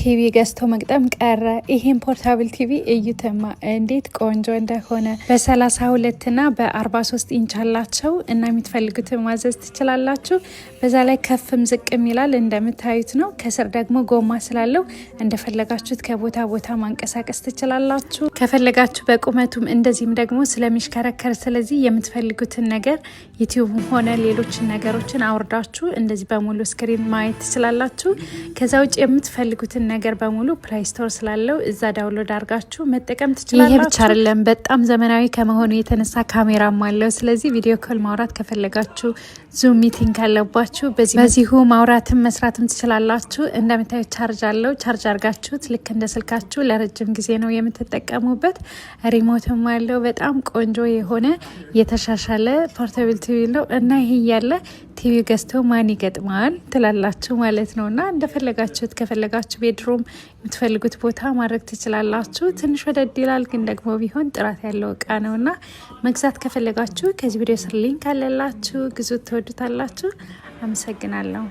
ቲቪ ገዝቶ መግጠም ቀረ። ይሄን ፖርታብል ቲቪ እዩትማ እንዴት ቆንጆ እንደሆነ። በ32 እና በ43 ኢንች አላቸው እና የምትፈልጉትን ማዘዝ ትችላላችሁ። በዛ ላይ ከፍም ዝቅም ይላል እንደምታዩት ነው። ከስር ደግሞ ጎማ ስላለው እንደፈለጋችሁት ከቦታ ቦታ ማንቀሳቀስ ትችላላችሁ። ከፈለጋችሁ በቁመቱም እንደዚህም ደግሞ ስለሚሽከረከር፣ ስለዚህ የምትፈልጉትን ነገር ዩቲዩብ ሆነ ሌሎችን ነገሮችን አውርዳችሁ እንደዚህ በሙሉ ስክሪን ማየት ትችላላችሁ። ከዛ ውጭ የምትፈልጉትን ነገር በሙሉ ፕሌይ ስቶር ስላለው እዛ ዳውንሎድ አድርጋችሁ መጠቀም ትችላላችሁ። ይሄ ብቻ አይደለም፣ በጣም ዘመናዊ ከመሆኑ የተነሳ ካሜራም አለው። ስለዚህ ቪዲዮ ኮል ማውራት ከፈለጋችሁ፣ ዙም ሚቲንግ ካለባችሁ በዚሁ ማውራትም መስራትም ትችላላችሁ። እንደምታዩት ቻርጅ አለው። ቻርጅ አድርጋችሁት ልክ እንደ ስልካችሁ ለረጅም ጊዜ ነው የምትጠቀሙበት። ሪሞትም አለው። በጣም ቆንጆ የሆነ የተሻሻለ ፖርታብል ቲቪ ነው እና ይሄ ያለ ቲቪ ገዝቶ ማን ይገጥማል ትላላችሁ ማለት ነው። እና እንደፈለጋችሁት ከፈለጋችሁ ቤድሩም የምትፈልጉት ቦታ ማድረግ ትችላላችሁ። ትንሽ ወደድ ይላል፣ ግን ደግሞ ቢሆን ጥራት ያለው እቃ ነው እና መግዛት ከፈለጋችሁ ከዚህ ቪዲዮ ስር ሊንክ አለላችሁ፣ ግዙት፣ ትወዱታላችሁ። አመሰግናለሁ።